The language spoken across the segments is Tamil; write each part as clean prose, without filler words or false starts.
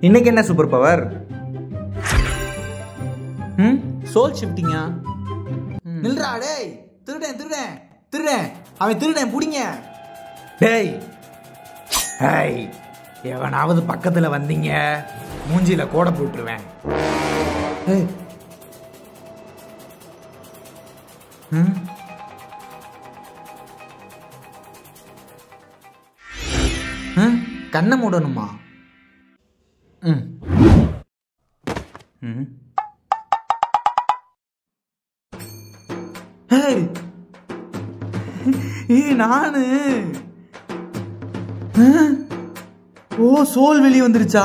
இன்னைக்கு என்ன சூப்பர் பவர்? சோல் ஷிஃப்டிங்கா? நில்றா டேய், திருடன் திருடன் திருடன், அவன் திருடன் புடிங்க. டேய் ஹேய், எவனாவது பக்கத்துல வந்தீங்க மூஞ்சில கோடை போட்டுருவேன். கண்ணை மூடணுமா? நானு ஓ சோல் வெளியே வந்துருச்சா?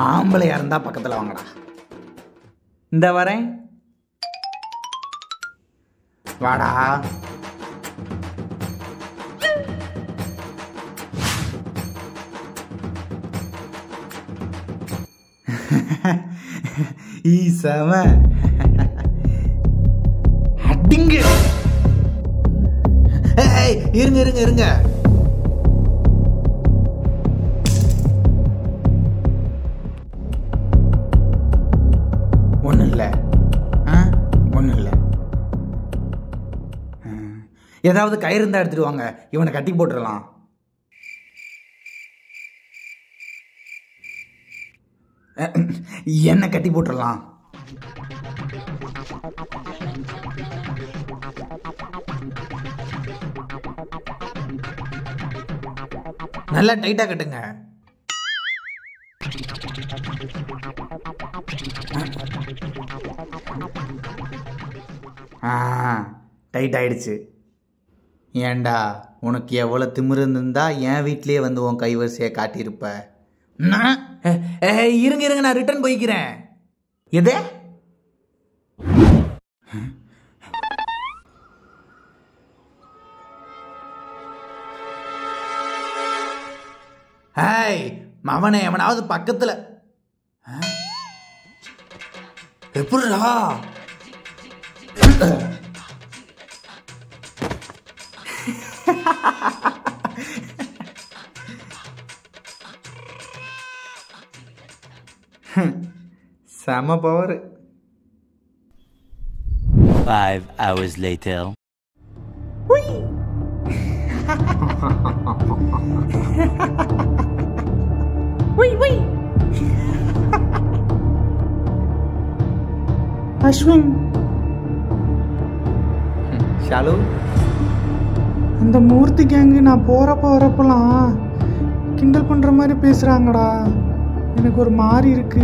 ஆம்பளையா இருந்தா பக்கத்துல வாங்கடா. இந்த வரேன், வாடா. ஈசம அடிங்க. இருங்க இருங்க இருங்க, ஒன்றும் இல்லை ஒன்றும் இல்லை. ஏதாவது கயிறு இருந்தா எடுத்துட்டு வாங்க, இவனை கட்டி போட்டுடலாம். என்ன கட்டி போட்டுடலாம். நல்லா டைட்டா கட்டுங்க. டைட் ஆயிடுச்சு. ஏண்டா, உனக்கு எவ்வளவு திமிரு இருந்தா என் வீட்லயே வந்து உன் கைவரிசையை காட்டியிருப்ப. இருங்க இருங்க, நான் ரிட்டர்ன் போய்க்கிறேன். எதே ஹாய் மவனே, எவனாவது பக்கத்துல எப்படிடா? செம power. 5 hours later. Ashwin, Shalu, அந்த மூர்த்தி கேங்கு நான் போறப்ப வரப்பெல்லாம் கிண்டல் பண்ற மாதிரி பேசுறாங்கடா. எனக்கு ஒரு மாதிரி இருக்கு.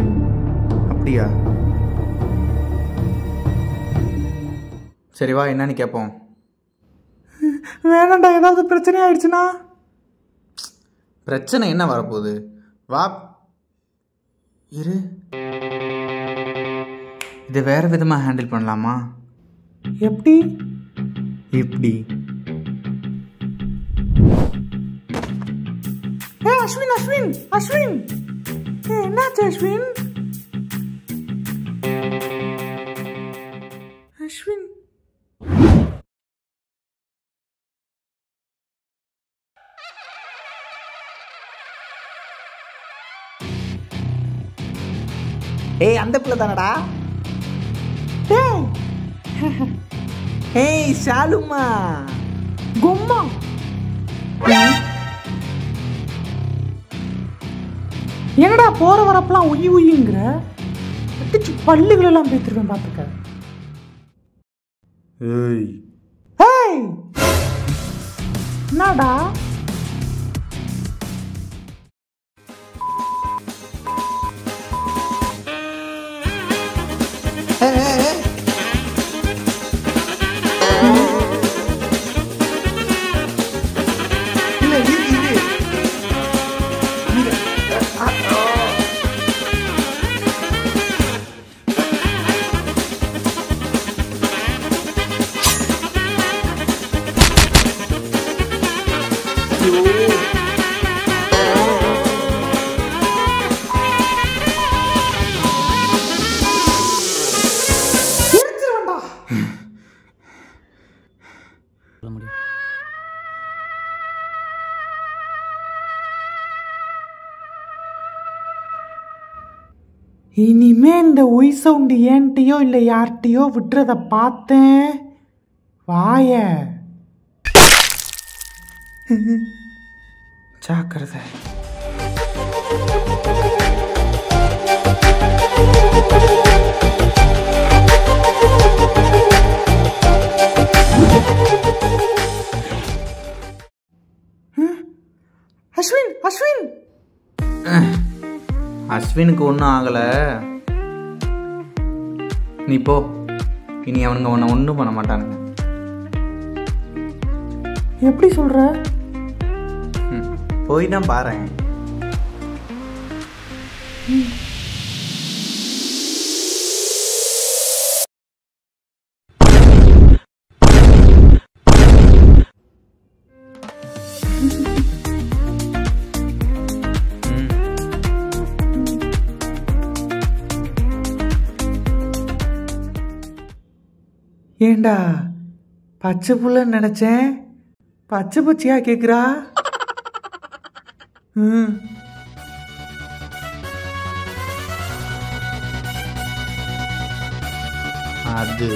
அப்படியா? சரி வா, என்னன்னு கேட்போம். வேணாண்டா, ஏதாவது பிரச்சனை ஆயிடுச்சுன்னா? பிரச்சனை என்ன வரப்போகுது? வா இரு, இதை வேற விதமாக ஹேண்டில் பண்ணலாமா? எப்படி? இப்படி. அஸ்வின் அஸ்வின் அஸ்வின், என்னாச்சு அஸ்வின்? அஸ்வின், ஏய் அந்த பிள்ளை தானடா? ஏய் ஷாலுமா, கும்மா. என்னடா போற வரப்பெல்லாம் உயி உயிங்கிற? அடிச்சு பல்லுகள் எல்லாம் பேத்துருவேன் பாத்துக்க. என்னடா? இனிமே இந்த ஒய் சவுண்டு ஏன்ட்டையோ இல்லை யார்கிட்டையோ விட்டுறத பார்த்தேன் வாய ஜாக்கிரதை. அஸ்வின் அஸ்வின் அஸ்வினுக்கு ஒன்றும் ஆகலை, நீ போ. இனி அவனுங்க உன்னை ஒன்றும் பண்ண மாட்டானுங்க. எப்படி சொல்ற? போய் தான் பாரேன். ஏண்டா பச்சை புள்ளன்னு நினைச்சேன், பச்சை பச்சையா கேக்குறா. அது